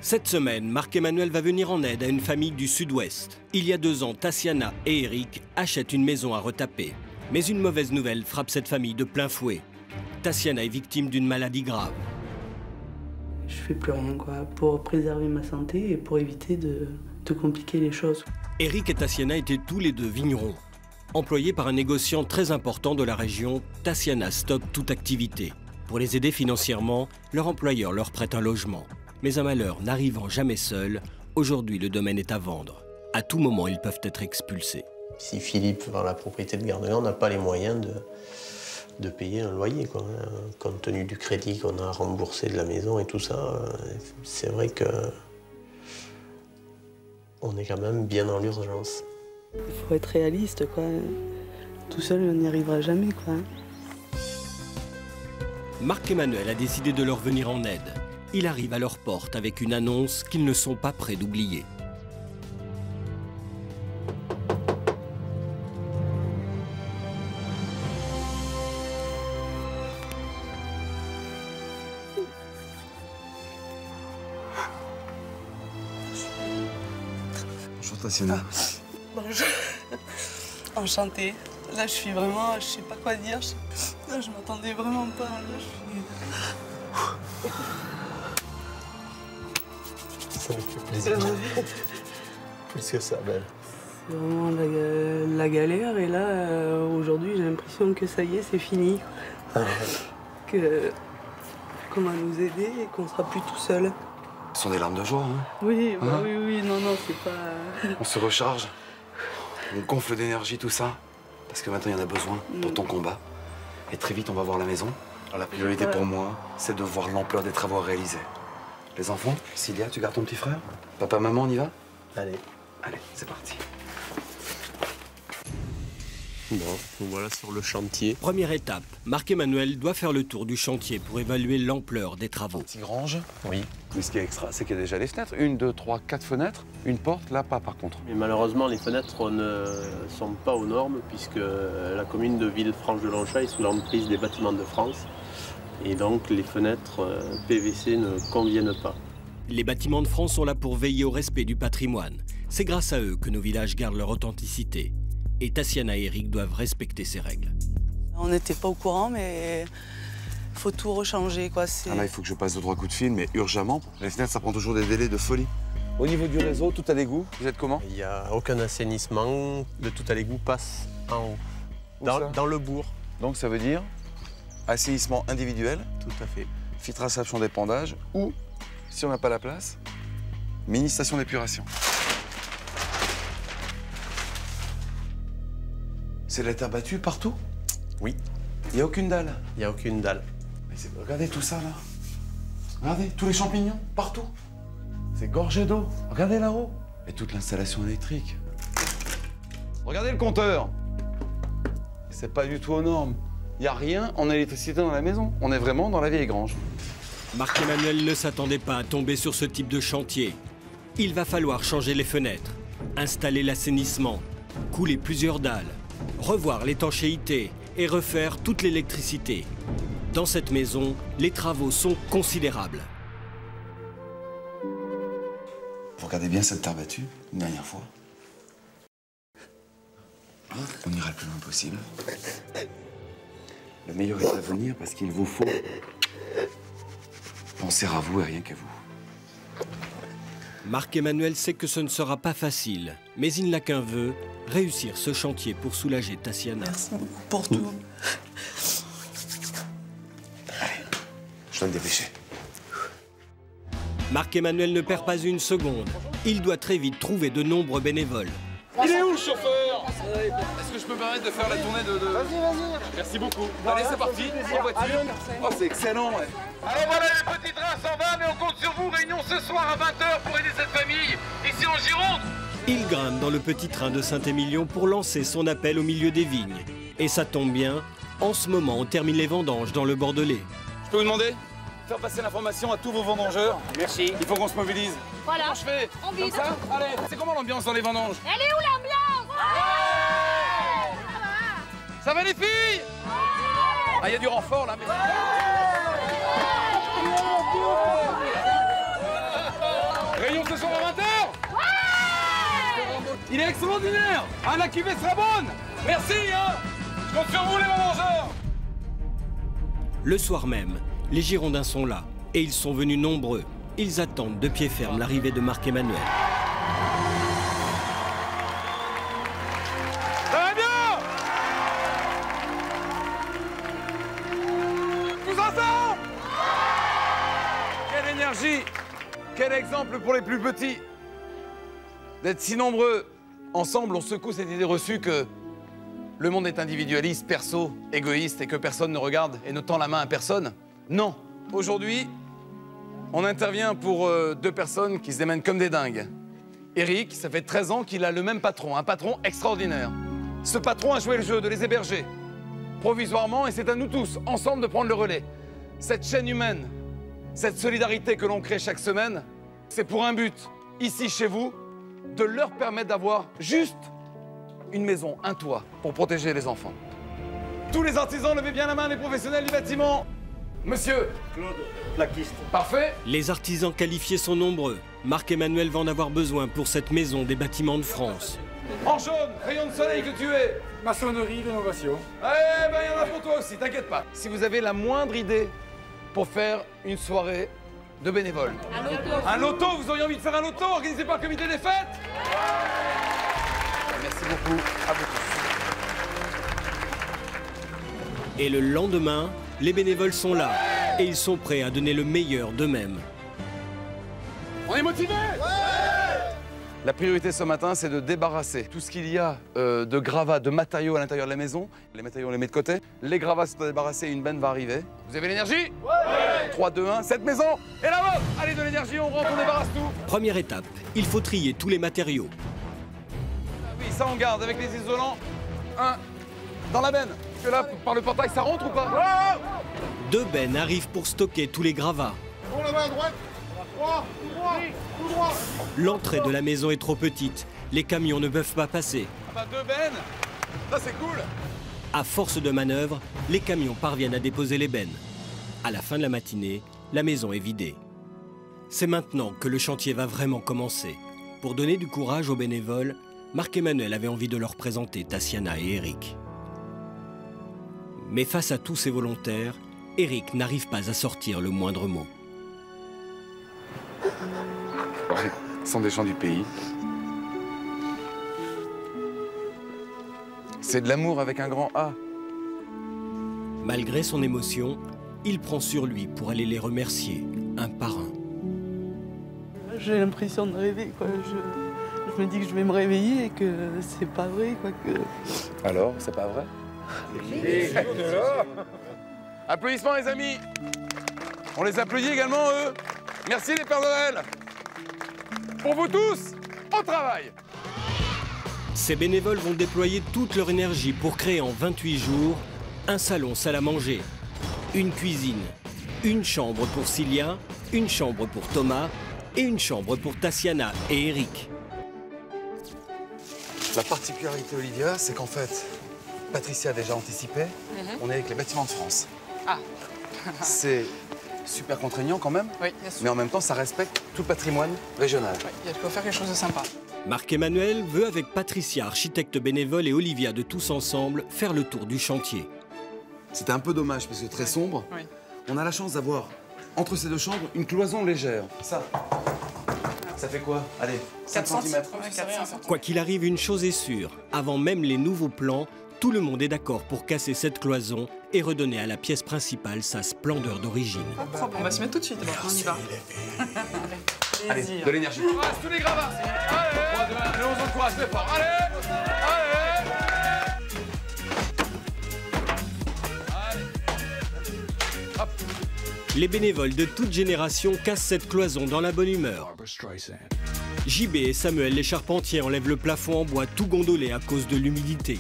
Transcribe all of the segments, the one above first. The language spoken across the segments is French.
Cette semaine, Marc-Emmanuel va venir en aide à une famille du Sud-Ouest. Il y a 2 ans, Tatiana et Eric achètent une maison à retaper. Mais une mauvaise nouvelle frappe cette famille de plein fouet. Tatiana est victime d'une maladie grave. Je fais plus rien pour préserver ma santé et pour éviter de compliquer les choses. Eric et Tatiana étaient tous les deux vignerons. Employés par un négociant très important de la région, Tatiana stoppe toute activité. Pour les aider financièrement, leur employeur leur prête un logement. Mais un malheur n'arrivant jamais seul, aujourd'hui le domaine est à vendre. À tout moment, ils peuvent être expulsés. Si Philippe vend la propriété de Gardeland, on n'a pas les moyens de payer un loyer, Compte tenu du crédit qu'on a remboursé de la maison et tout ça, c'est vrai que on est quand même bien dans l'urgence. Il faut être réaliste, Tout seul, on n'y arrivera jamais, Marc-Emmanuel a décidé de leur venir en aide. Il arrive à leur porte avec une annonce qu'ils ne sont pas prêts d'oublier. Bonjour Tatiana. Bonjour. Enchantée. Là, je suis vraiment, je sais pas quoi dire. Là, je m'attendais vraiment pas. Ça me fait plaisir. Plus que ça, belle. C'est vraiment la galère. Et là, aujourd'hui, j'ai l'impression que ça y est, c'est fini. Qu'on va nous aider et qu'on sera plus tout seul. Ce sont des larmes de joie, hein? Oui, oui, non, c'est pas... On se recharge, on gonfle d'énergie, tout ça. Parce que maintenant, il y en a besoin pour ton combat. Et très vite, on va voir la maison. Alors, la priorité pour moi, c'est de voir l'ampleur des travaux réalisés. Les enfants, Cilia, tu gardes ton petit frère? Papa, maman, on y va? Allez. Allez, c'est parti. Bon, voilà sur le chantier. Première étape, Marc-Emmanuel doit faire le tour du chantier pour évaluer l'ampleur des travaux. Petite grange. Oui. Mais ce qui est extra, c'est qu'il y a déjà les fenêtres. 1, 2, 3, 4 fenêtres. Une porte, là, pas par contre. Mais malheureusement, les fenêtres ne sont pas aux normes puisque la commune de Villefranche-de-Longchamp est sous l'emprise des Bâtiments de France. Et donc, les fenêtres PVC ne conviennent pas. Les Bâtiments de France sont là pour veiller au respect du patrimoine. C'est grâce à eux que nos villages gardent leur authenticité. Et Tatiana et Eric doivent respecter ces règles. On n'était pas au courant, mais il faut tout rechanger, Ah là, il faut que je passe 2-3 coups de fil, mais urgemment. Les fenêtres, ça prend toujours des délais de folie. Au niveau du réseau, tout à l'égout, vous êtes comment? Il n'y a aucun assainissement. Le tout à l'égout passe en haut. Dans le bourg. Donc ça veut dire assainissement individuel, Tout à fait. filtration d'épandage, ou, si on n'a pas la place, mini station d'épuration. C'est de la terre battue partout? Oui. Il n'y a aucune dalle? Il n'y a aucune dalle. Mais regardez tout ça, là. Regardez, tous les champignons, partout. C'est gorgé d'eau. Regardez là-haut. Et toute l'installation électrique. Regardez le compteur. C'est pas du tout aux normes. Il n'y a rien en électricité dans la maison. On est vraiment dans la vieille grange. Marc-Emmanuel ne s'attendait pas à tomber sur ce type de chantier. Il va falloir changer les fenêtres, installer l'assainissement, couler plusieurs dalles, revoir l'étanchéité et refaire toute l'électricité. Dans cette maison, les travaux sont considérables. Vous regardez bien cette terre battue, une dernière fois. On ira le plus loin possible. Le meilleur est à venir parce qu'il vous faut penser à vous et rien qu'à vous. Marc-Emmanuel sait que ce ne sera pas facile, mais il n'a qu'un vœu, réussir ce chantier pour soulager Tatiana. Merci pour tout. Allez, je dois me dépêcher. Marc-Emmanuel ne perd pas une seconde. Il doit très vite trouver de nombreux bénévoles. Il est où le chauffeur? Est-ce que je peux me permettre de faire la tournée de... Vas-y. Merci beaucoup. Allez, c'est parti, en voiture. Oh, c'est excellent, ouais. Alors voilà, le petit train s'en va, mais on compte sur vous. Réunion ce soir à 20h pour aider cette famille, ici en Gironde. Il grimpe dans le petit train de Saint-Émilion pour lancer son appel au milieu des vignes. Et ça tombe bien, en ce moment on termine les vendanges dans le Bordelais. Je peux vous demander? Faire passer l'information à tous vos vendangeurs. Merci. Il faut qu'on se mobilise. Voilà. Comment je fais? On vise. Comme ça? Allez, c'est comment l'ambiance dans les vendanges? Elle est où l'ambiance? Ça va les filles? Ah, il y a du renfort là, mais... Il est extraordinaire. Ah, la cuvée sera bonne. Merci, hein. Je compte sur vous, les mangeurs. Le soir même, les Girondins sont là et ils sont venus nombreux. Ils attendent de pied ferme l'arrivée de Marc-Emmanuel. Ça va bien? Tous ensemble? Quelle énergie! Quel exemple pour les plus petits! D'être si nombreux, ensemble, on secoue cette idée reçue que le monde est individualiste, perso, égoïste et que personne ne regarde et ne tend la main à personne. Non. Aujourd'hui, on intervient pour deux personnes qui se démènent comme des dingues. Eric, ça fait 13 ans qu'il a le même patron, un patron extraordinaire. Ce patron a joué le jeu de les héberger provisoirement et c'est à nous tous, ensemble, de prendre le relais. Cette chaîne humaine, cette solidarité que l'on crée chaque semaine, c'est pour un but, ici chez vous, de leur permettre d'avoir juste une maison, un toit, pour protéger les enfants. Tous les artisans, levez bien la main, les professionnels du bâtiment. Monsieur Claude, plaquiste. Parfait. Les artisans qualifiés sont nombreux. Marc-Emmanuel va en avoir besoin pour cette maison des bâtiments de France. En jaune, rayon de soleil que tu es. Maçonnerie, rénovation. Eh ben, il y en a pour toi aussi, t'inquiète pas. Si vous avez la moindre idée pour faire une soirée de bénévoles. Un loto, vous auriez envie de faire un loto organisé par le comité des fêtes? Merci beaucoup à vous tous. Et le lendemain, les bénévoles sont là et ils sont prêts à donner le meilleur d'eux-mêmes. On est motivés? La priorité ce matin, c'est de débarrasser tout ce qu'il y a de gravats, de matériaux à l'intérieur de la maison. Les matériaux, on les met de côté. Les gravats sont débarrassés, une benne va arriver. Vous avez l'énergie? Ouais! 3, 2, 1, cette maison est la vôtre! Allez, de l'énergie, on rentre, on débarrasse tout. Première étape, il faut trier tous les matériaux. Oui, ça on garde avec les isolants. Un dans la benne. Parce que là, par le portail, ça rentre ou pas? 2 bennes arrivent pour stocker tous les gravats. On la main à droite. Droit, tout droit, tout droit. L'entrée de la maison est trop petite. Les camions ne peuvent pas passer. Ah bah 2 bennes. Ça c'est cool. À force de manœuvre, les camions parviennent à déposer les bennes. À la fin de la matinée, la maison est vidée. C'est maintenant que le chantier va vraiment commencer. Pour donner du courage aux bénévoles, Marc-Emmanuel avait envie de leur présenter Tatiana et Eric. Mais face à tous ces volontaires, Eric n'arrive pas à sortir le moindre mot. Ouais, ce sont des gens du pays. C'est de l'amour avec un grand A. Malgré son émotion, il prend sur lui pour aller les remercier, un par un. J'ai l'impression de rêver, quoi. Je me dis que je vais me réveiller et que c'est pas vrai, quoi. Alors, c'est pas vrai? Applaudissements les amis. On les applaudit également eux. Merci les Pères Noël. Pour vous tous, au travail. Ces bénévoles vont déployer toute leur énergie pour créer en 28 jours un salon salle à manger, une cuisine, une chambre pour Cilia, une chambre pour Thomas et une chambre pour Tatiana et Eric. La particularité, Olivia, c'est qu'en fait, Patricia a déjà anticipé, on est avec les bâtiments de France. Ah. C'est super contraignant quand même, Oui, bien sûr. mais en même temps, ça respecte tout le patrimoine régional. Oui, il faut faire quelque chose de sympa. Marc-Emmanuel veut avec Patricia, architecte bénévole, et Olivia de Tous Ensemble, faire le tour du chantier. C'était un peu dommage parce que très sombre. Oui. On a la chance d'avoir, entre ces deux chambres, une cloison légère. Ça fait quoi? Allez, 5 cm. Ouais, 4 cm. Quoi qu'il arrive, une chose est sûre, avant même les nouveaux plans, tout le monde est d'accord pour casser cette cloison et redonner à la pièce principale sa splendeur d'origine. Pas de problème. On va s'y mettre tout de suite, alors. On y va. Allez, de l'énergie. Courage, tous les gravats. Allez, allez, on encourage, c'est fort. Allez, allez. Hop. Les bénévoles de toute génération cassent cette cloison dans la bonne humeur. JB et Samuel, les charpentiers, enlèvent le plafond en bois tout gondolé à cause de l'humidité.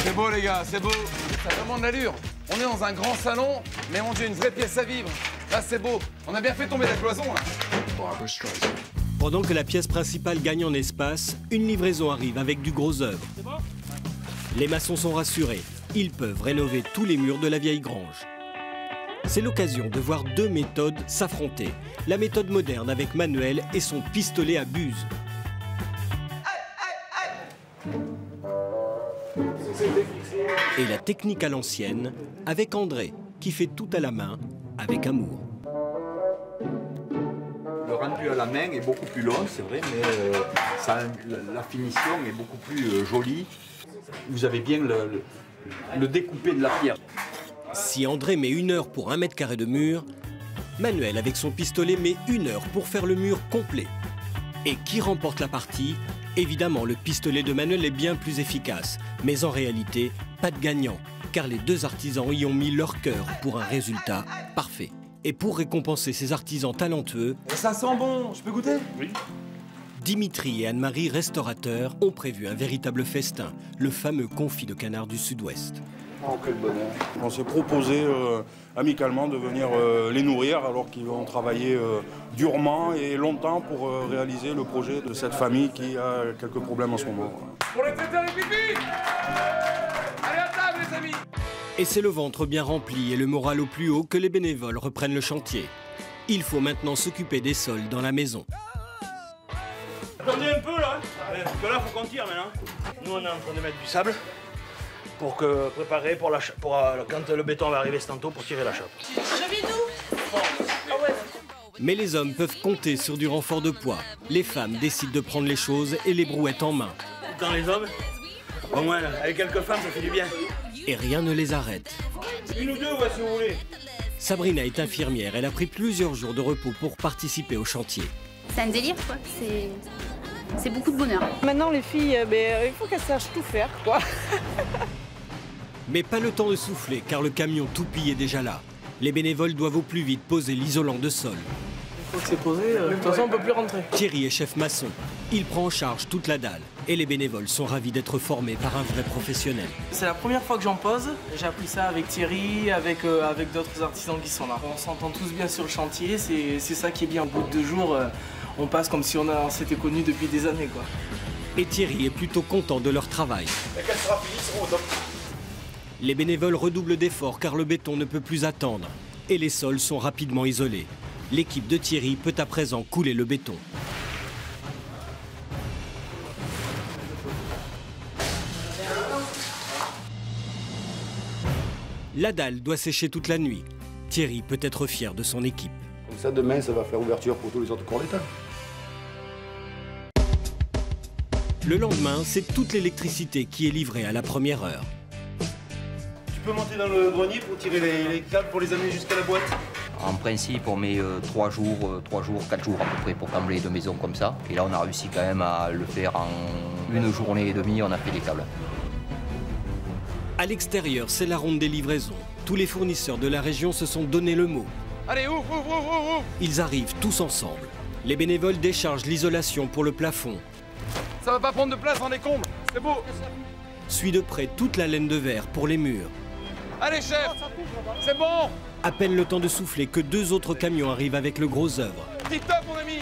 C'est beau les gars, c'est beau. Ça a vraiment de l'allure. On est dans un grand salon, mais mon Dieu, une vraie pièce à vivre. Là, c'est beau. On a bien fait tomber la cloison, là. Pendant que la pièce principale gagne en espace, une livraison arrive avec du gros œuvre. Les maçons sont rassurés. Ils peuvent rénover tous les murs de la vieille grange. C'est l'occasion de voir deux méthodes s'affronter. La méthode moderne avec Manuel et son pistolet à buse. Et la technique à l'ancienne avec André, qui fait tout à la main avec amour. Le rendu à la main est beaucoup plus long, c'est vrai, mais la finition est beaucoup plus jolie. Vous avez bien le découpé de la pierre. Si André met 1 heure pour 1 mètre carré de mur, Manuel, avec son pistolet, met 1 heure pour faire le mur complet. Et qui remporte la partie? Évidemment, le pistolet de Manuel est bien plus efficace. Mais en réalité, pas de gagnant, car les 2 artisans y ont mis leur cœur pour un résultat parfait. Et pour récompenser ces artisans talentueux... Ça sent bon, je peux goûter? Oui. Dimitri et Anne-Marie, restaurateurs, ont prévu un véritable festin, le fameux confit de canard du Sud-Ouest. Oh, quel bonheur. On s'est proposé amicalement de venir les nourrir alors qu'ils vont travailler durement et longtemps pour réaliser le projet de cette famille qui a quelques problèmes en ce moment. Pour les traiteurs et pipi! Allez à table les amis! Et c'est le ventre bien rempli et le moral au plus haut que les bénévoles reprennent le chantier. Il faut maintenant s'occuper des sols dans la maison. Attendez un peu là, parce que là faut qu'on tire maintenant. Nous on est en train de mettre du sable pour préparer pour quand le béton va arriver tantôt pour tirer la chape. Je vis d'où? Mais les hommes peuvent compter sur du renfort de poids. Les femmes décident de prendre les choses et les brouettes en main. Dans les hommes, au moins avec quelques femmes ça fait du bien. Et rien ne les arrête. 1 ou 2 ouais, si vous voulez. Sabrina est infirmière, elle a pris plusieurs jours de repos pour participer au chantier. C'est un délire quoi, c'est beaucoup de bonheur. Maintenant les filles, il faut qu'elles sachent tout faire quoi. Mais pas le temps de souffler car le camion toupille est déjà là. Les bénévoles doivent au plus vite poser l'isolant de sol. Il faut que c'est posé, de toute façon on peut plus rentrer. Thierry est chef maçon. Il prend en charge toute la dalle. Et les bénévoles sont ravis d'être formés par un vrai professionnel. C'est la première fois que j'en pose. J'ai appris ça avec Thierry, avec d'autres artisans qui sont là. On s'entend tous bien sur le chantier, c'est ça qui est bien. Au bout de 2 jours, on passe comme si on s'était connus depuis des années, quoi. Et Thierry est plutôt content de leur travail. Et quand sera fini, ils seront au top. Les bénévoles redoublent d'efforts car le béton ne peut plus attendre. Et les sols sont rapidement isolés. L'équipe de Thierry peut à présent couler le béton. La dalle doit sécher toute la nuit. Thierry peut être fier de son équipe. Comme ça, demain, ça va faire ouverture pour tous les autres corps d'État. Le lendemain, c'est toute l'électricité qui est livrée à la première heure. Tu peux monter dans le grenier pour tirer les câbles pour les amener jusqu'à la boîte? En principe, on met 4 jours à peu près pour câbler 2 maisons comme ça. Et là, on a réussi quand même à le faire en 1 journée et demie, on a fait les câbles. À l'extérieur, c'est la ronde des livraisons. Tous les fournisseurs de la région se sont donné le mot. Allez, ouvre. Ils arrivent tous ensemble. Les bénévoles déchargent l'isolation pour le plafond. Ça va pas prendre de place dans les combles, c'est beau. Suit de près toute la laine de verre pour les murs. Allez chef, c'est bon. À peine le temps de souffler que 2 autres camions arrivent avec le gros œuvre. Tip top mon ami.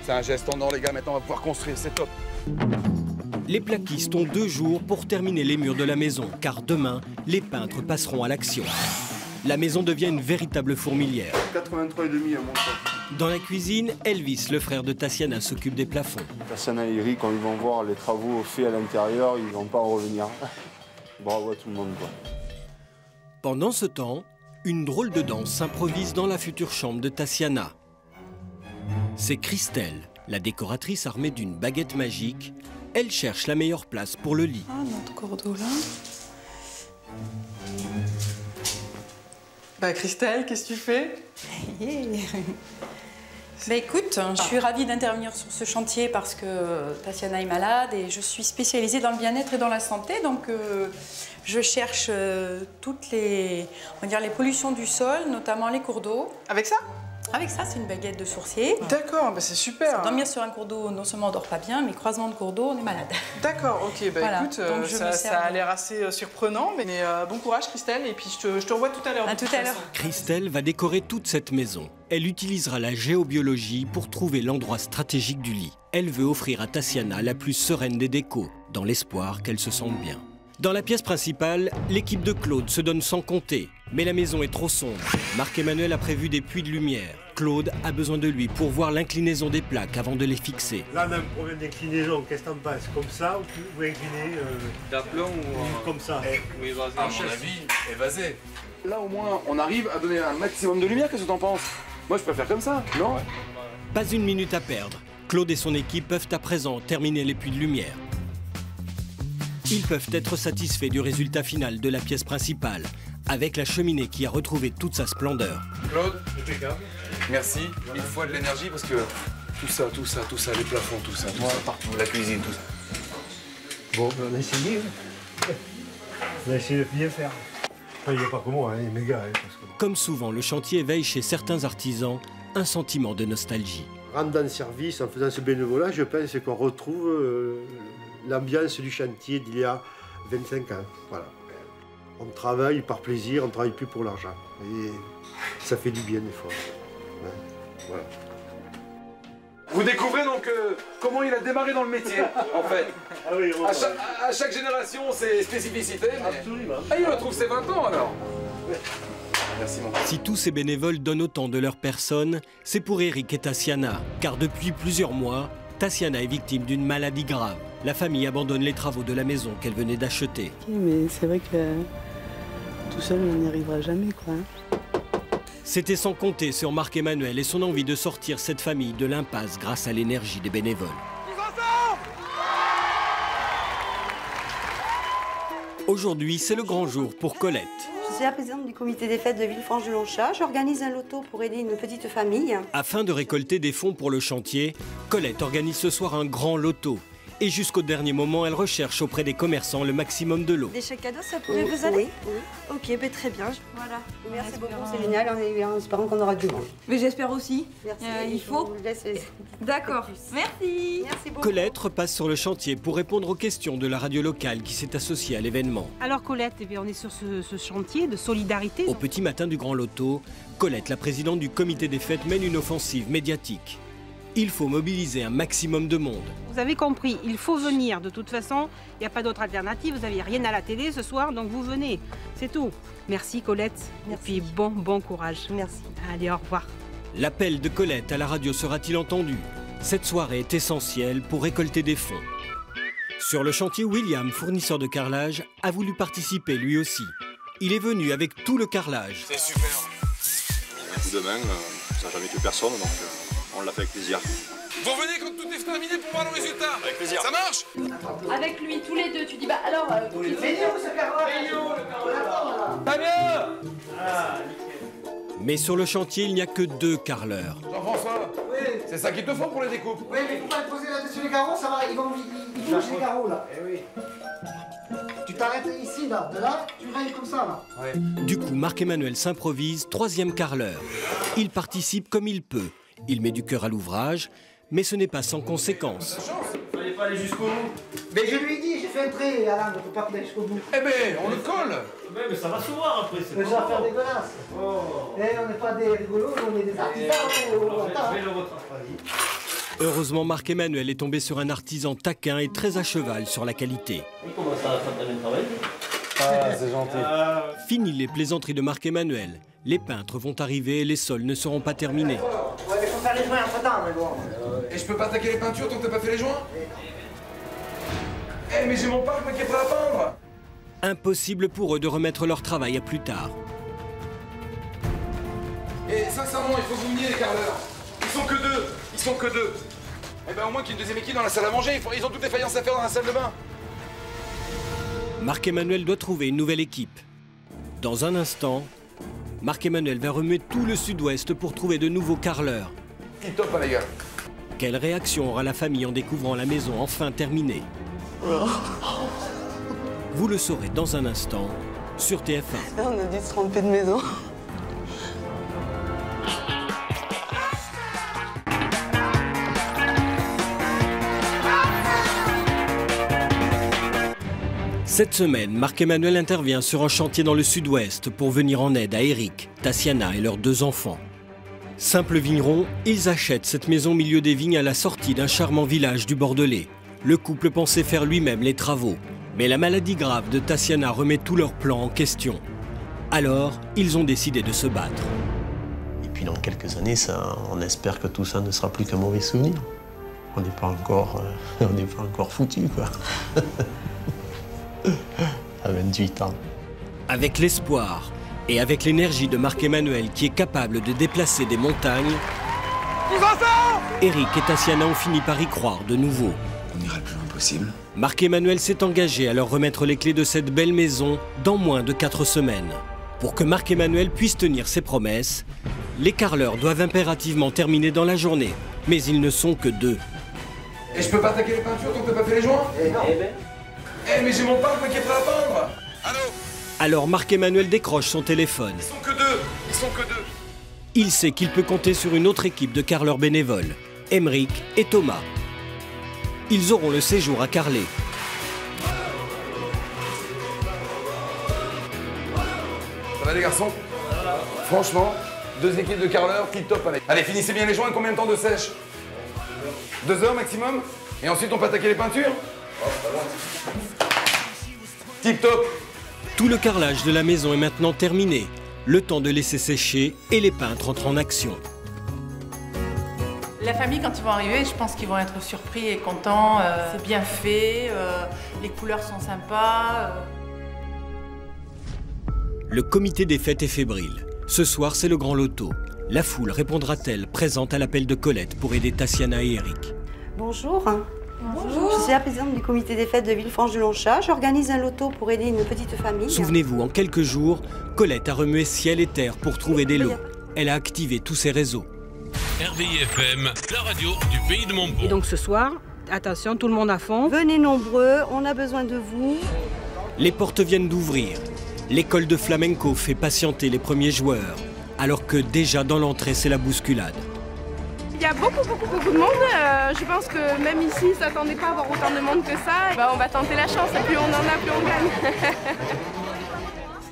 C'est un geste en or les gars, maintenant on va pouvoir construire, c'est top. Les plaquistes ont 2 jours pour terminer les murs de la maison, car demain, les peintres passeront à l'action. La maison devient une véritable fourmilière. 83,5 à mon temps. Dans la cuisine, Elvis, le frère de Tassiana, s'occupe des plafonds. Tassiana et Eric, quand ils vont voir les travaux faits à l'intérieur, ils ne vont pas en revenir. Bravo à tout le monde, quoi. Pendant ce temps, une drôle de danse s'improvise dans la future chambre de Tassiana. C'est Christelle, la décoratrice armée d'une baguette magique. Elle cherche la meilleure place pour le lit. Ah, notre cordeau là. Bah Christelle, qu'est-ce que tu fais? Bah écoute, je suis ravie d'intervenir sur ce chantier parce que Tassiana est malade et je suis spécialisée dans le bien-être et dans la santé. Donc je cherche toutes les pollutions du sol, notamment les cours d'eau. Avec ça? Avec ça, c'est une baguette de sourcier. D'accord, bah c'est super. Dormir sur un cours d'eau, non seulement on dort pas bien, mais croisement de cours d'eau, on est malade. D'accord, ok, bah voilà. écoute, ça a l'air assez surprenant, mais bon courage Christelle, et puis je te revois tout à l'heure. À tout à l'heure. Christelle va décorer toute cette maison. Elle utilisera la géobiologie pour trouver l'endroit stratégique du lit. Elle veut offrir à Tassiana la plus sereine des décos, dans l'espoir qu'elle se sente bien. Dans la pièce principale, l'équipe de Claude se donne sans compter. Mais la maison est trop sombre. Marc-Emmanuel a prévu des puits de lumière. Claude a besoin de lui pour voir l'inclinaison des plaques avant de les fixer. Là, on a un problème d'inclinaison. Qu'est-ce que t'en penses? Comme ça ou incliné d'aplomb ou comme ça? Oui, vas-y. À mon avis, évasé. Là, au moins, on arrive à donner un maximum de lumière. Qu'est-ce que t'en penses? Moi, je préfère comme ça, non? Pas une minute à perdre. Claude et son équipe peuvent à présent terminer les puits de lumière. Ils peuvent être satisfaits du résultat final de la pièce principale, avec la cheminée qui a retrouvé toute sa splendeur. Claude, merci. Il faut de l'énergie parce que tout ça, les plafonds, tout ça, partout, la cuisine, tout ça. Bon, on a essayé. On a essayé de bien faire. Enfin, il n'est pas comme moi, il est méga. Comme souvent, le chantier éveille chez certains artisans un sentiment de nostalgie. Rentre dans le service, en faisant ce bénévolat, je pense qu'on retrouve l'ambiance du chantier d'il y a 25 ans. Voilà. On travaille par plaisir, on ne travaille plus pour l'argent. Et ça fait du bien des fois. Ouais. Voilà. Vous découvrez donc comment il a démarré dans le métier, en fait. Ah oui, à chaque génération, ses spécificités. Mais... Absolument. Ah, il retrouve ses 20 ans alors. Merci, mon père. Si tous ces bénévoles donnent autant de leur personne, c'est pour Eric et Tatiana, car depuis plusieurs mois, Tatiana est victime d'une maladie grave. La famille abandonne les travaux de la maison qu'elle venait d'acheter. Mais c'est vrai que tout seul, on n'y arrivera jamais, quoi. C'était sans compter sur Marc-Emmanuel et son envie de sortir cette famille de l'impasse grâce à l'énergie des bénévoles. Aujourd'hui, c'est le grand jour pour Colette. Je suis la présidente du comité des fêtes de Villefranche-de-Lonchat. J'organise un loto pour aider une petite famille. Afin de récolter des fonds pour le chantier, Colette organise ce soir un grand loto. Et jusqu'au dernier moment, elle recherche auprès des commerçants le maximum de lots. Des chèques cadeaux, ça pourrait vous aller? Oui. Ok, ben très bien. Voilà. Merci beaucoup, c'est génial. En espérant qu'on aura du monde. Mais j'espère aussi. Merci. Il faut. D'accord. Merci. Merci beaucoup. Colette repasse sur le chantier pour répondre aux questions de la radio locale qui s'est associée à l'événement. Alors Colette, eh bien, on est sur ce chantier de solidarité. Au petit matin du Grand Loto, Colette, la présidente du comité des fêtes, mène une offensive médiatique. Il faut mobiliser un maximum de monde. Vous avez compris, il faut venir. De toute façon, il n'y a pas d'autre alternative. Vous n'avez rien à la télé ce soir, donc vous venez. C'est tout. Merci Colette. Merci. Et puis bon courage. Merci. Allez, au revoir. L'appel de Colette à la radio sera-t-il entendu? Cette soirée est essentielle pour récolter des fonds. Sur le chantier, William, fournisseur de carrelage, a voulu participer lui aussi. Il est venu avec tout le carrelage. C'est super. Un coup de main, ça n'a jamais tué personne, donc on l'a fait avec plaisir. Vous venez quand tout est terminé pour voir le résultat. Avec plaisir. Ça marche? Avec lui, tous les deux, tu dis bah alors. C'est où ce carrelage? Pas bien. Mais sur le chantier, il n'y a que 2 carreleurs. Jean-François, c'est ça qu'il te faut pour les découpes? Oui, mais faut pas te poser là-dessus les carreaux, ça va, ils bougent les carreaux là. Eh oui. Tu t'arrêtes ici là, de là, tu rayes comme ça là. Ouais. Du coup, Marc-Emmanuel s'improvise 3e carreleur. Il participe comme il peut. Il met du cœur à l'ouvrage, mais ce n'est pas sans conséquences. Il fallait pas aller jusqu'au bout. Mais je lui ai dit, j'ai fait un trait, Alain, on ne peut pas aller jusqu'au bout. Eh ben, on le colle. Ouais, mais ça va se voir après. Mais ça va faire dégueulasse. Oh. Eh, on n'est pas des rigolos, on est des artisans. Je vais le retracer. Heureusement, Marc-Emmanuel est tombé sur un artisan taquin et très à cheval sur la qualité. Il commence à faire le travail. Ah, c'est gentil. Fini les plaisanteries de Marc-Emmanuel. Les peintres vont arriver et les sols ne seront pas terminés. Ouais, mais faut faire les joints entre temps, mais bon. Et je peux pas attaquer les peintures tant que t'as pas fait les joints? Eh, mais j'ai mon parc, moi qui est prêt à peindre. Impossible pour eux de remettre leur travail à plus tard. Et sincèrement, il faut que vous veniez les carreleurs. Ils sont que 2. Ils sont que 2. Eh ben au moins qu'il y ait une deuxième équipe dans la salle à manger. Ils ont toutes les faïences à faire dans la salle de bain. Marc-Emmanuel doit trouver une nouvelle équipe. Dans un instant, Marc-Emmanuel va remuer tout le sud-ouest pour trouver de nouveaux carreleurs. Tip top, hein, les gars. Quelle réaction aura la famille en découvrant la maison enfin terminée? Vous le saurez dans un instant sur TF1. Là, on a dû se tromper de maison. Cette semaine, Marc-Emmanuel intervient sur un chantier dans le sud-ouest pour venir en aide à Eric, Tatiana et leurs 2 enfants. Simples vignerons, ils achètent cette maison au milieu des vignes à la sortie d'un charmant village du Bordelais. Le couple pensait faire lui-même les travaux, mais la maladie grave de Tatiana remet tous leurs plans en question. Alors, ils ont décidé de se battre. Et puis dans quelques années, on espère que tout ça ne sera plus qu'un mauvais souvenir. On n'est pas encore foutu, quoi. À 28 ans. Avec l'espoir et avec l'énergie de Marc-Emmanuel qui est capable de déplacer des montagnes, Eric et Tatiana ont fini par y croire de nouveau. On ira le plus loin possible. Marc-Emmanuel s'est engagé à leur remettre les clés de cette belle maison dans moins de 4 semaines. Pour que Marc-Emmanuel puisse tenir ses promesses, les carreleurs doivent impérativement terminer dans la journée. Mais ils ne sont que 2. Et je peux pas attaquer les peintures tant que t'as pas fait les joints? Eh mais j'ai mon peintre qui est prêt à peindre. Allô? Alors Marc-Emmanuel décroche son téléphone. Ils sont que 2. Ils sont que 2. Il sait qu'il peut compter sur une autre équipe de carreleurs bénévoles, Emeric et Thomas. Ils auront le séjour à carreler. Ça va les garçons? Franchement, 2 équipes de carreleurs, tip top. Allez, finissez bien les joints, combien de temps de sèche? 2 heures maximum? Et ensuite on peut attaquer les peintures? Tip top. Tout le carrelage de la maison est maintenant terminé. Le temps de laisser sécher et les peintres entrent en action. La famille, quand ils vont arriver, je pense qu'ils vont être surpris et contents. C'est bien fait, les couleurs sont sympas. Le comité des fêtes est fébrile. Ce soir, c'est le grand loto. La foule répondra-t-elle présente à l'appel de Colette pour aider Tatiana et Eric? Bonjour. Bonjour. Je suis la présidente du comité des fêtes de Villefranche-du-Longchat. J'organise un loto pour aider une petite famille. Souvenez-vous, en quelques jours, Colette a remué ciel et terre pour trouver des lots. Elle a activé tous ses réseaux. RVI-FM, la radio du pays de Montpont. Et donc ce soir, attention, tout le monde à fond. Venez nombreux, on a besoin de vous. Les portes viennent d'ouvrir. L'école de flamenco fait patienter les premiers joueurs, alors que déjà dans l'entrée, c'est la bousculade. Il y a beaucoup de monde. Je pense que même ici, ils ne s'attendaient pas à avoir autant de monde que ça. On va tenter la chance et plus on en a, plus on gagne.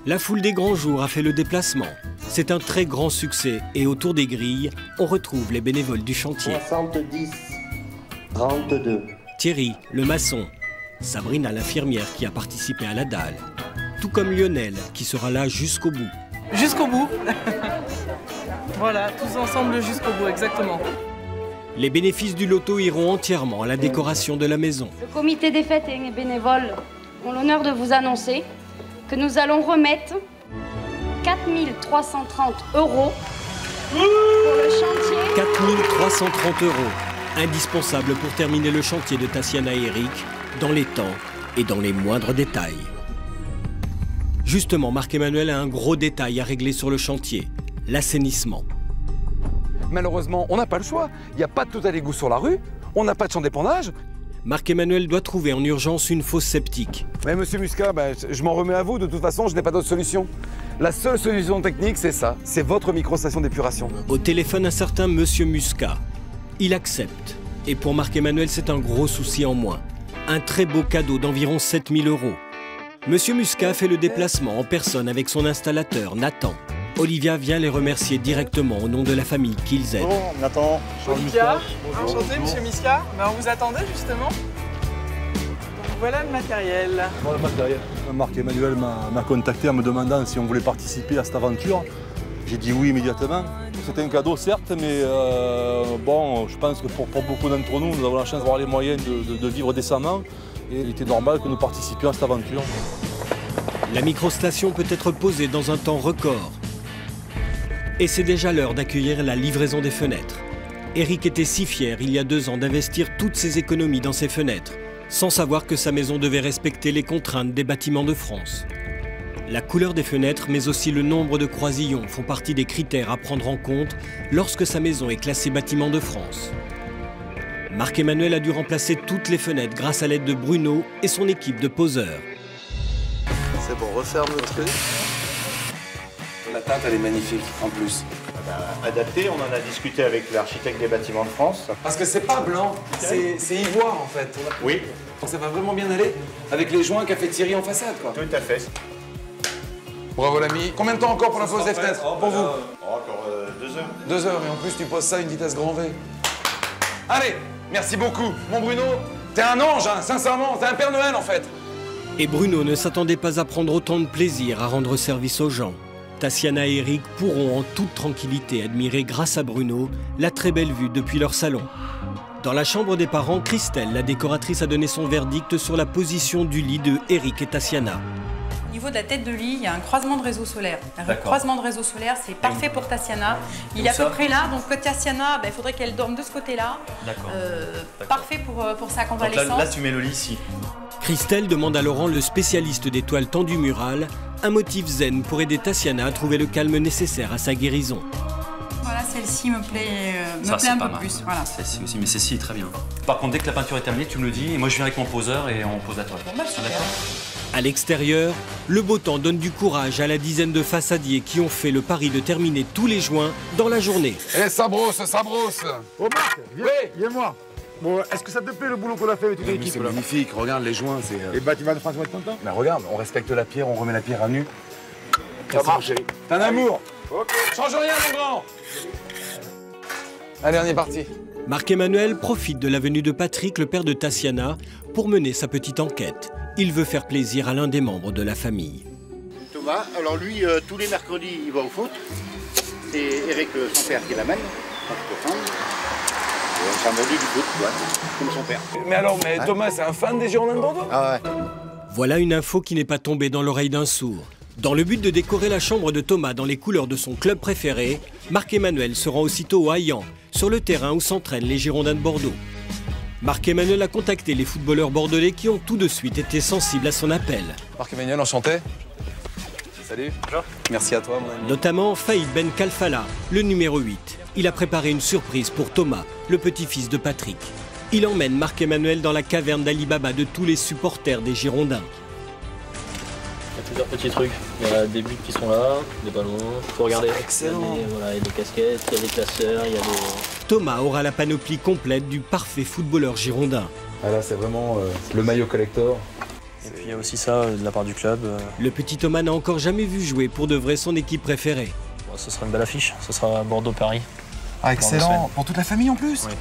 La foule des grands jours a fait le déplacement. C'est un très grand succès et autour des grilles, on retrouve les bénévoles du chantier. 70, 32. Thierry, le maçon. Sabrina, l'infirmière qui a participé à la dalle. Tout comme Lionel, qui sera là jusqu'au bout. Jusqu'au bout. Voilà, tous ensemble jusqu'au bout, exactement. Les bénéfices du loto iront entièrement à la décoration de la maison. Le comité des fêtes et les bénévoles ont l'honneur de vous annoncer que nous allons remettre 4 330 € pour le chantier. 4 330 €, indispensable pour terminer le chantier de Tatiana et Eric, dans les temps et dans les moindres détails. Justement, Marc-Emmanuel a un gros détail à régler sur le chantier, l'assainissement. Malheureusement, on n'a pas le choix. Il n'y a pas de tout à l'égout sur la rue, on n'a pas de champ d'épandage. Marc-Emmanuel doit trouver en urgence une fosse septique. Mais monsieur Muscat, je m'en remets à vous, de toute façon, je n'ai pas d'autre solution. La seule solution technique, c'est ça, c'est votre micro-station d'épuration. Au téléphone, un certain monsieur Muscat. Il accepte. Et pour Marc-Emmanuel, c'est un gros souci en moins. Un très beau cadeau d'environ 7 000 €. Monsieur Muscat fait le déplacement en personne avec son installateur, Nathan. Olivia vient les remercier directement au nom de la famille qu'ils aident. Bonjour, Nathan. Olivia, enchanté, monsieur Muscat. On vous attendait justement. Donc, voilà le matériel. Voilà le matériel. Marc-Emmanuel m'a contacté en me demandant si on voulait participer à cette aventure. J'ai dit oui immédiatement. C'était un cadeau certes, mais bon, je pense que pour beaucoup d'entre nous, nous avons la chance d'avoir les moyens de vivre décemment. Et il était normal que nous participions à cette aventure. La microstation peut être posée dans un temps record. Et c'est déjà l'heure d'accueillir la livraison des fenêtres. Eric était si fier il y a 2 ans d'investir toutes ses économies dans ses fenêtres, sans savoir que sa maison devait respecter les contraintes des bâtiments de France. La couleur des fenêtres, mais aussi le nombre de croisillons font partie des critères à prendre en compte lorsque sa maison est classée bâtiment de France. Marc-Emmanuel a dû remplacer toutes les fenêtres grâce à l'aide de Bruno et son équipe de poseurs. C'est bon, referme le truc. La teinte, elle est magnifique, en plus. Adapté, on en a discuté avec l'architecte des bâtiments de France. Parce que c'est pas blanc, c'est ivoire, en fait. Oui. Ça va vraiment bien aller avec les joints qu'a fait Thierry en façade, quoi. Tout à fait. Bravo, l'ami. Combien de temps encore pour la pose des fenêtres, pour vous? Encore 2 heures. 2 heures, et en plus, tu poses ça à une vitesse grand V. Allez, merci beaucoup. Mon Bruno, t'es un ange, hein, sincèrement. T'es un Père Noël, en fait. Et Bruno ne s'attendait pas à prendre autant de plaisir à rendre service aux gens. Tatiana et Eric pourront en toute tranquillité admirer grâce à Bruno la très belle vue depuis leur salon. Dans la chambre des parents, Christelle, la décoratrice, a donné son verdict sur la position du lit de Eric et Tatiana. Au niveau de la tête de lit, il y a un croisement de réseau solaire. Le croisement de réseau solaire, c'est parfait pour Tatiana. Il est à peu près là, donc Tatiana, il faudrait qu'elle dorme de ce côté-là. Parfait pour sa convalescence. Donc là, tu mets le lit ici. Christelle demande à Laurent, le spécialiste des toiles tendues murales, un motif zen pour aider Tatiana à trouver le calme nécessaire à sa guérison. Voilà, celle-ci me plaît un peu plus. Voilà. Celle-ci aussi, mais celle-ci est très bien. Par contre, dès que la peinture est terminée, tu me le dis, et moi je viens avec mon poseur et on pose la toile. Bon, bah, super. À l'extérieur, le beau temps donne du courage à la dizaine de façadiers qui ont fait le pari de terminer tous les joints dans la journée. Eh, ça brosse, ça brosse. Oh Marc, viens-moi. Bon, est-ce que ça te plaît le boulot qu'on a fait avec toute l'équipe? C'est magnifique, regarde les joints, c'est... Les bâtiments de France vont être contents? Mais regarde, on respecte la pierre, on remet la pierre à nu. Ça marche. T'as un amour. Ok. Change rien, mon grand. Allez, on est parti. Marc-Emmanuel profite de la venue de Patrick, le père de Tatiana, pour mener sa petite enquête. Il veut faire plaisir à l'un des membres de la famille. Thomas, alors lui, tous les mercredis, il va au foot. C'est Eric, son père, qui l'amène. C'est un vendu du foot, ouais, comme son père. Mais alors, Thomas, c'est un fan des Girondins de Bordeaux? Ah ouais. Voilà une info qui n'est pas tombée dans l'oreille d'un sourd. Dans le but de décorer la chambre de Thomas dans les couleurs de son club préféré, Marc-Emmanuel se rend aussitôt à Hayan, sur le terrain où s'entraînent les Girondins de Bordeaux. Marc-Emmanuel a contacté les footballeurs bordelais qui ont tout de suite été sensibles à son appel. Marc-Emmanuel, enchanté. Salut. Bonjour. Merci à toi, mon ami. Notamment Faïd Ben Kalfala, le numéro 8. Il a préparé une surprise pour Thomas, le petit-fils de Patrick. Il emmène Marc-Emmanuel dans la caverne d'Ali Baba de tous les supporters des Girondins. Il y a plusieurs petits trucs. Il y a des buts qui sont là, des ballons. Il faut regarder. Excellent. Il y a des casquettes, il y a des classeurs, il y a des... Thomas aura la panoplie complète du parfait footballeur girondin. Ah là, c'est vraiment le maillot collector. Et puis il y a aussi ça de la part du club. Le petit Thomas n'a encore jamais vu jouer pour de vrai son équipe préférée. Bon, ce sera une belle affiche, ce sera Bordeaux-Paris. Ah excellent, pour toute la famille en plus. Oui.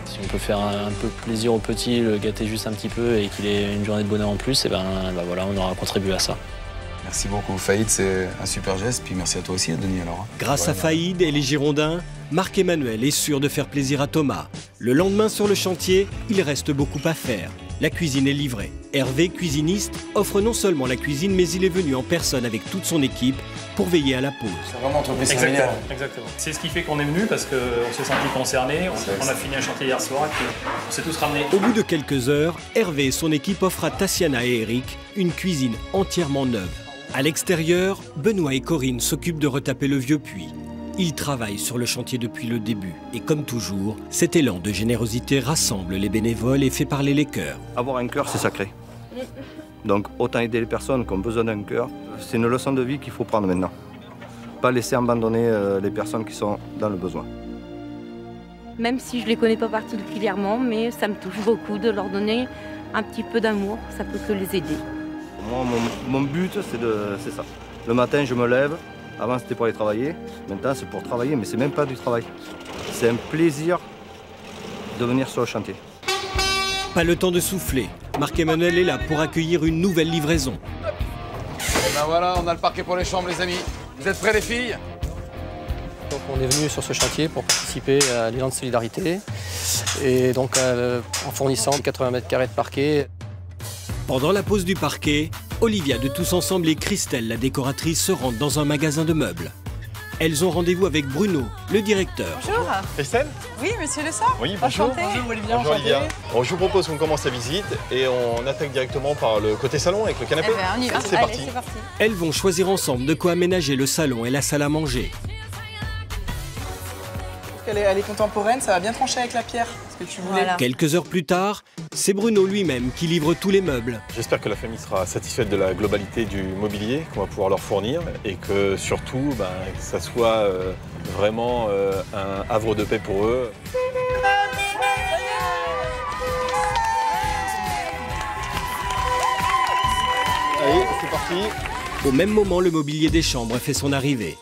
Si on peut faire un peu plaisir au petit, le gâter juste un petit peu et qu'il ait une journée de bonheur en plus, et ben voilà, on aura contribué à ça. Merci beaucoup Faïd, c'est un super geste, puis merci à toi aussi Denis alors. Grâce à Faïd et les Girondins, Marc-Emmanuel est sûr de faire plaisir à Thomas. Le lendemain sur le chantier, il reste beaucoup à faire. La cuisine est livrée. Hervé, cuisiniste, offre non seulement la cuisine, mais il est venu en personne avec toute son équipe pour veiller à la pause. C'est vraiment entreprise familiale. Exactement. C'est ce qui fait qu'on est venu parce qu'on s'est senti concerné. On a fini un chantier hier soir et on s'est tous ramenés. Au bout de quelques heures, Hervé et son équipe offrent à Tatiana et Eric une cuisine entièrement neuve. À l'extérieur, Benoît et Corinne s'occupent de retaper le vieux puits. Ils travaillent sur le chantier depuis le début. Et comme toujours, cet élan de générosité rassemble les bénévoles et fait parler les cœurs. Avoir un cœur, c'est sacré. Donc autant aider les personnes qui ont besoin d'un cœur. C'est une leçon de vie qu'il faut prendre maintenant. Pas laisser abandonner les personnes qui sont dans le besoin. Même si je ne les connais pas particulièrement, mais ça me touche beaucoup de leur donner un petit peu d'amour. Ça peut que les aider. Moi, mon but, c'est ça. Le matin, je me lève. Avant, c'était pour aller travailler. Maintenant, c'est pour travailler, mais c'est même pas du travail. C'est un plaisir de venir sur le chantier. Pas le temps de souffler. Marc-Emmanuel est là pour accueillir une nouvelle livraison. Et ben voilà, on a le parquet pour les chambres, les amis. Vous êtes prêts, les filles? Donc on est venu sur ce chantier pour participer à l'élan de solidarité. Et donc en fournissant 80 mètres carrés de parquet. Pendant la pause du parquet, Olivia de Tous Ensemble et Christelle, la décoratrice, se rendent dans un magasin de meubles. Elles ont rendez-vous avec Bruno, le directeur. Bonjour. Christelle? Oui, monsieur Le Sort. Oui, bonjour. Enchanté. Bonjour Olivia, bonjour enchantée. Olivia. Alors, je vous propose qu'on commence la visite et on attaque directement par le côté salon avec le canapé. Eh ben, on y va. C'est Allez, parti. c'est parti. Elles vont choisir ensemble de quoi aménager le salon et la salle à manger. Elle est contemporaine, ça va bien trancher avec la pierre, ce que tu voulais. Voilà. Quelques heures plus tard, c'est Bruno lui-même qui livre tous les meubles. J'espère que la famille sera satisfaite de la globalité du mobilier qu'on va pouvoir leur fournir et que surtout, que ça soit vraiment un havre de paix pour eux. Allez, c'est parti. Au même moment, le mobilier des chambres fait son arrivée.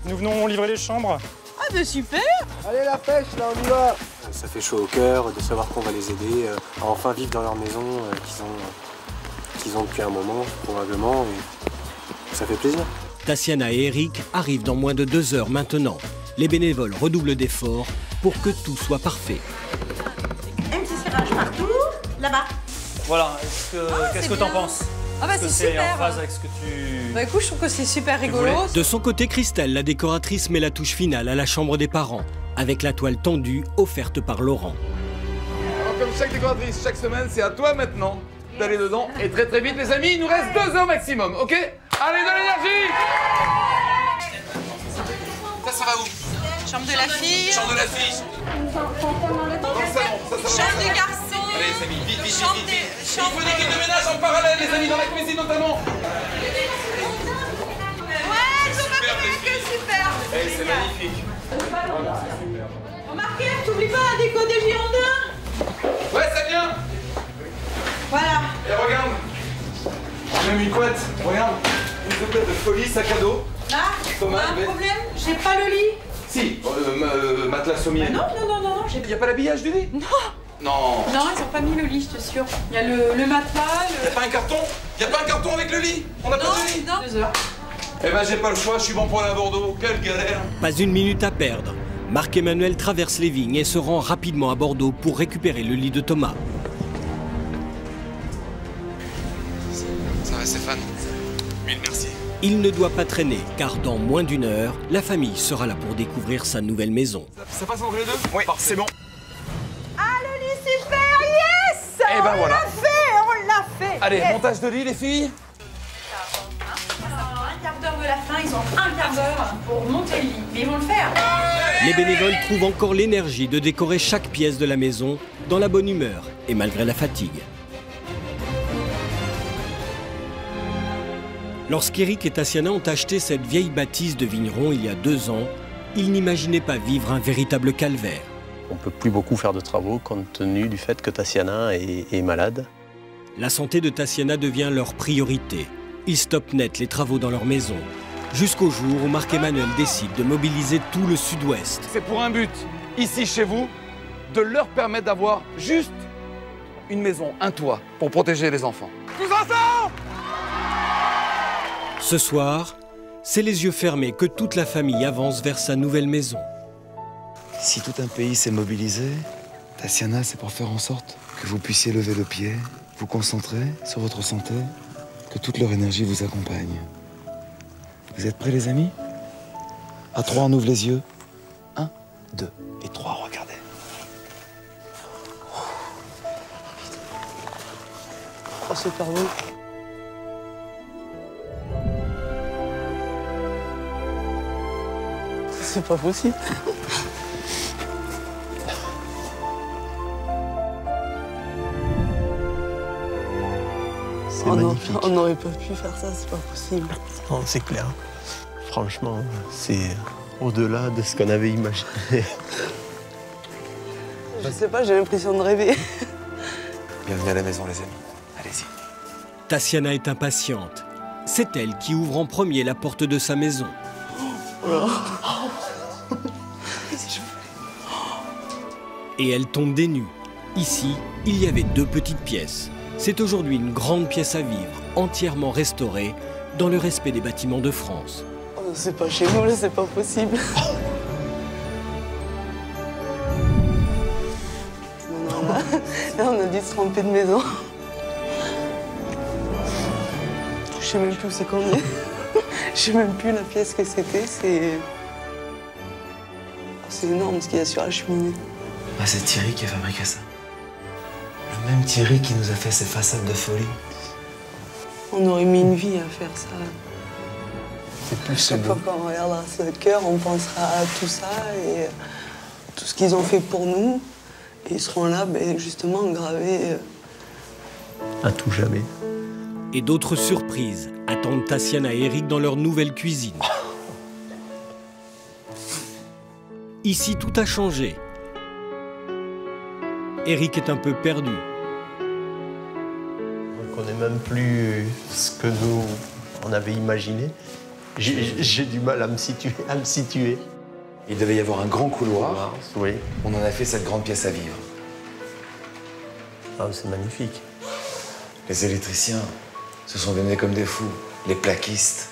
Nous venons livrer les chambres. Ah bah super. Allez la pêche, là on y va. Ça fait chaud au cœur de savoir qu'on va les aider à enfin vivre dans leur maison qu'ils ont depuis un moment probablement et ça fait plaisir. Tatiana et Eric arrivent dans moins de 2 heures maintenant. Les bénévoles redoublent d'efforts pour que tout soit parfait. Un petit serrage partout, là-bas. Voilà, qu'est-ce que t'en penses? Ah bah c'est super. En phase avec ce que tu... Bah écoute, je trouve que c'est super rigolo. De son côté, Christelle, la décoratrice, met la touche finale à la chambre des parents, avec la toile tendue offerte par Laurent. Alors comme chaque décoratrice, chaque semaine, c'est à toi maintenant d'aller dedans. Et très très vite les amis, il nous reste 2 heures maximum, ok? Allez, de l'énergie! Ça va où? Chambre de la fille. Chambre de la fille. Dans le salon, ça va. Chambre du garçon. Allez les amis, vite, vite, vite, vite. Il faut une équipe de ménage en parallèle les amis, dans la cuisine notamment. Ouais, ils ont pas trouvé que super. Eh, c'est magnifique. Remarquez, t'oublies pas la déco des Girondins? Ouais, ça vient. Voilà. Et regarde, même une couette, regarde, une couette de folie, sac à dos. Là, Thomas, on a un problème, j'ai pas le lit. Si, matelas sommier. Bah non, j'ai... Y a pas l'habillage du lit? Non. Non. Non, ils ont pas mis le lit, je t'assure. Il y a le matelas, Y a pas un carton? Y a pas un carton avec le lit? On a pas de lit? Non, 2 heures. Eh ben j'ai pas le choix, je suis bon pour aller à Bordeaux. Quelle galère. Pas une minute à perdre. Marc-Emmanuel traverse les vignes et se rend rapidement à Bordeaux pour récupérer le lit de Thomas. Ça va Stéphane? Mille merci. Il ne doit pas traîner, car dans moins d'1 heure, la famille sera là pour découvrir sa nouvelle maison. Ça passe entre les deux? Oui, c'est bon. Ah, le lit super, yes! Eh ben voilà. On l'a fait. Allez, yes. montage de lit les filles. Un quart d'heure de la fin, ils ont un quart d'heure pour monter le lit. Mais ils vont le faire. Les bénévoles trouvent encore l'énergie de décorer chaque pièce de la maison dans la bonne humeur et malgré la fatigue. Lorsqu'Éric et Tatiana ont acheté cette vieille bâtisse de vigneron il y a 2 ans, ils n'imaginaient pas vivre un véritable calvaire. On ne peut plus beaucoup faire de travaux compte tenu du fait que Tatiana est malade. La santé de Tatiana devient leur priorité. Ils stoppent net les travaux dans leur maison, jusqu'au jour où Marc-Emmanuel décide de mobiliser tout le sud-ouest. C'est pour un but, ici chez vous, de leur permettre d'avoir juste une maison, un toit, pour protéger les enfants. Tous ensemble! Ce soir, c'est les yeux fermés que toute la famille avance vers sa nouvelle maison. Si tout un pays s'est mobilisé, Tatiana, c'est pour faire en sorte que vous puissiez lever le pied, vous concentrer sur votre santé, que toute leur énergie vous accompagne. Vous êtes prêts, les amis? À 3, on ouvre les yeux. 1, 2 et 3, regardez. Oh, super beau. C'est pas possible. C'est magnifique. On n'aurait pas pu faire ça, c'est pas possible. Non, c'est clair. Franchement, c'est au-delà de ce qu'on avait imaginé. Je sais pas, j'ai l'impression de rêver. Bienvenue à la maison, les amis. Allez-y. Tatiana est impatiente. C'est elle qui ouvre en premier la porte de sa maison. Et elle tombe des nues. Ici, il y avait 2 petites pièces. C'est aujourd'hui une grande pièce à vivre, entièrement restaurée, dans le respect des bâtiments de France. Oh, c'est pas chez nous, là, c'est pas possible. Non, là, on a dû se tromper de maison. Je sais même plus où c'est qu'on est. Je sais même plus la pièce que c'était, c'est énorme ce qu'il y a sur la cheminée. Ah, c'est Thierry qui a fabriqué ça. Le même Thierry qui nous a fait ces façades de folie. On aurait mis une vie à faire ça. C'est plus Chaque fois qu'on regardera ce cœur, on pensera à tout ça et tout ce qu'ils ont fait pour nous. Et ils seront là, justement, gravés. À tout jamais. Et d'autres surprises attendent Tatiana et Eric dans leur nouvelle cuisine. Ici, tout a changé. Eric est un peu perdu. On ne connaît même plus ce que nous, on avait imaginé. J'ai du mal à me situer. Il devait y avoir un grand couloir. Oui. On en a fait cette grande pièce à vivre. Ah, c'est magnifique. Les électriciens se sont donnés comme des fous. Les plaquistes.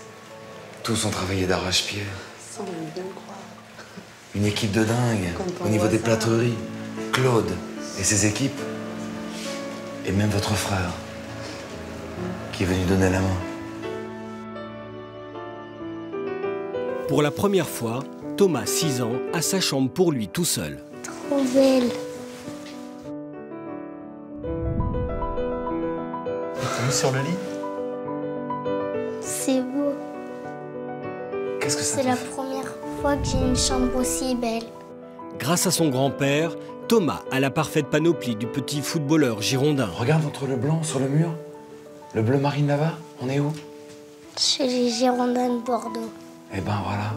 Tous ont travaillé d'arrache-pied. Ça, on veut bien le croire. Une équipe de dingue, au niveau des plâtreries. Claude et ses équipes. Et même votre frère, qui est venu donner la main. Pour la première fois, Thomas, 6 ans, a sa chambre pour lui tout seul. Trop belle. T'as vu sur le lit? C'est beau. Qu'est-ce que ça C'est la première fois que j'ai une chambre aussi belle. Grâce à son grand-père, Thomas a la parfaite panoplie du petit footballeur girondin. Regarde entre le blanc sur le mur. Le bleu marine là-bas, on est où? Chez les Girondins de Bordeaux. Eh ben voilà.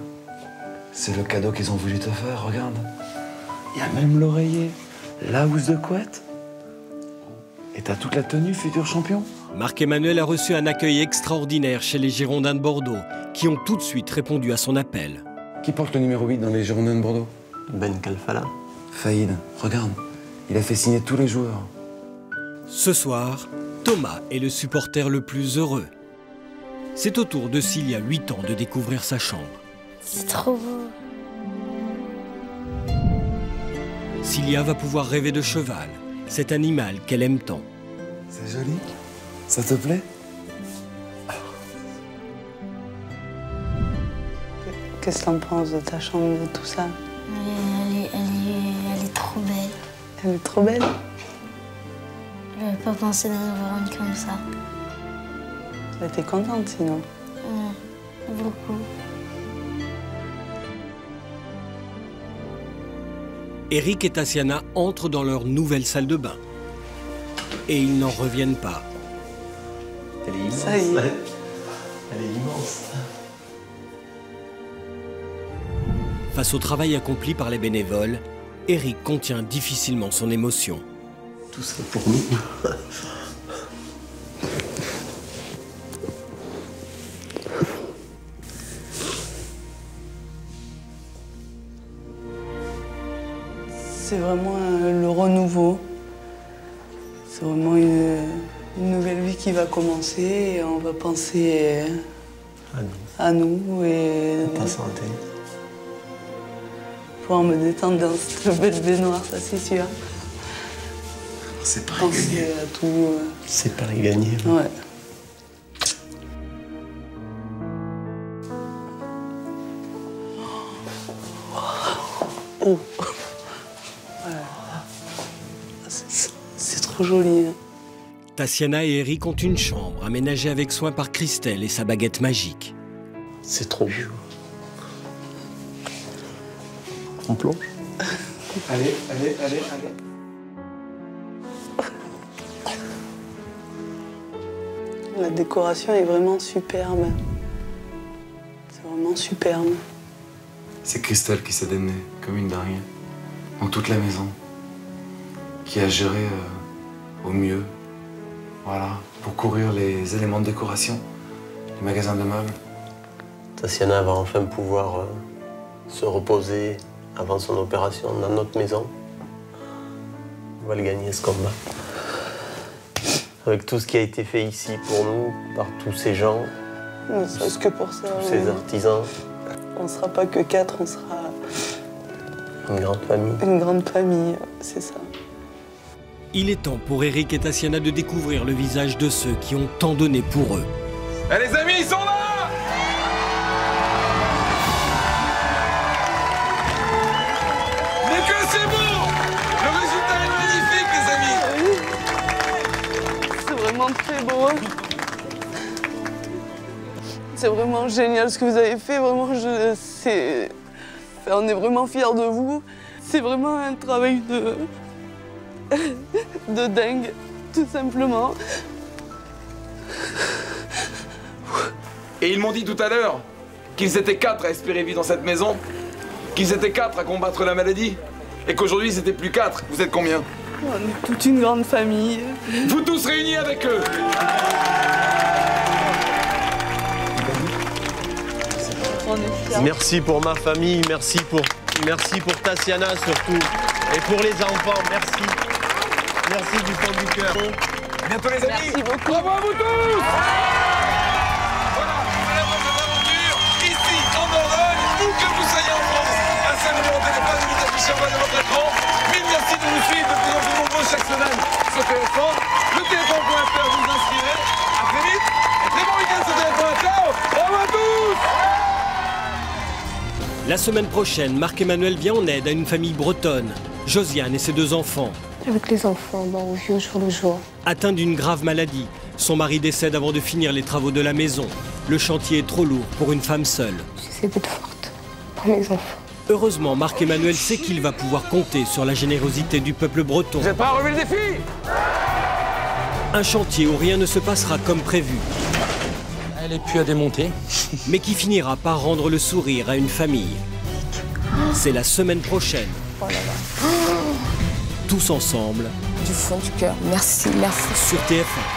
C'est le cadeau qu'ils ont voulu te faire, regarde. Il y a même l'oreiller, la housse de couette. Et t'as toute la tenue futur champion. Marc-Emmanuel a reçu un accueil extraordinaire chez les Girondins de Bordeaux, qui ont tout de suite répondu à son appel. Qui porte le numéro 8 dans les Girondins de Bordeaux? Ben Kalfala. Faïd, regarde, il a fait signer tous les joueurs. Ce soir, Thomas est le supporter le plus heureux. C'est au tour de Cilia, 8 ans, de découvrir sa chambre. C'est trop beau. Cilia va pouvoir rêver de cheval, cet animal qu'elle aime tant. C'est joli? Ça te plaît? Qu'est-ce que t'en penses de ta chambre, de tout ça? Elle est trop belle. Elle est trop belle? J'avais pas pensé d'en avoir une comme ça. T'es contente sinon? Beaucoup. Eric et Tatiana entrent dans leur nouvelle salle de bain. Et ils n'en reviennent pas. Elle est immense. Ça y est. Elle est immense. Face au travail accompli par les bénévoles, Eric contient difficilement son émotion. Tout ça pour nous. C'est vraiment le renouveau. C'est vraiment une nouvelle vie qui va commencer et on va penser à nous et à ta santé. Pouvoir me détendre dans cette belle baignoire, ça c'est sûr. C'est pas penser à tout. C'est pas gagné. Ouais. Oh. C'est trop joli. Tatiana et Eric ont une chambre aménagée avec soin par Christelle et sa baguette magique. C'est trop beau. On plonge? Allez. La décoration est vraiment superbe. C'est vraiment superbe. C'est Christelle qui s'est démenée, comme une dingue, dans toute la maison, qui a géré au mieux, voilà, pour courir les éléments de décoration, les magasins de meubles. Tatiana va enfin pouvoir se reposer avant son opération dans notre maison. On va le gagner ce combat. Avec tout ce qui a été fait ici pour nous, par tous ces gens, Ne serait-ce que pour ça. tous ces artisans. On ne sera pas que 4, on sera une grande famille. Une grande famille, c'est ça. Il est temps pour Eric et Tatiana de découvrir le visage de ceux qui ont tant donné pour eux. Eh les amis, ils sont là! Mais que c'est beau! Le résultat est magnifique, les amis! C'est vraiment très beau. C'est vraiment génial ce que vous avez fait. Vraiment, on est vraiment fiers de vous. C'est vraiment un travail de dingue, tout simplement. Et ils m'ont dit tout à l'heure qu'ils étaient 4 à espérer vivre dans cette maison, qu'ils étaient 4 à combattre la maladie, et qu'aujourd'hui c'était plus 4. Vous êtes combien? On est toute une grande famille. Vous tous réunis avec eux. Merci pour ma famille, merci pour Tatiana surtout, et pour les enfants, merci. Merci du fond du cœur. À bientôt les amis. Merci beaucoup. Bravo à vous tous. Voilà, c'est la fin de cette aventure. semaine sur téléphone. Le téléphone.fr, vous vous inscrivez. À très vite. Et très bon week-end sur téléphone.fr. Au revoir à tous. La semaine prochaine, Marc-Emmanuel vient en aide à une famille bretonne, Josiane et ses 2 enfants. Avec les enfants, on vit au jour le jour. Atteint d'une grave maladie, son mari décède avant de finir les travaux de la maison. Le chantier est trop lourd pour une femme seule. J'essaie d'être forte pour mes enfants. Heureusement, Marc-Emmanuel sait qu'il va pouvoir compter sur la générosité du peuple breton. Vous n'avez pas relevé le défi? Un chantier où rien ne se passera comme prévu. Elle est plus à démonter. Mais qui finira par rendre le sourire à une famille. C'est la semaine prochaine. Oh là là. Tous ensemble. Du fond du cœur, merci, merci. Sur TF1.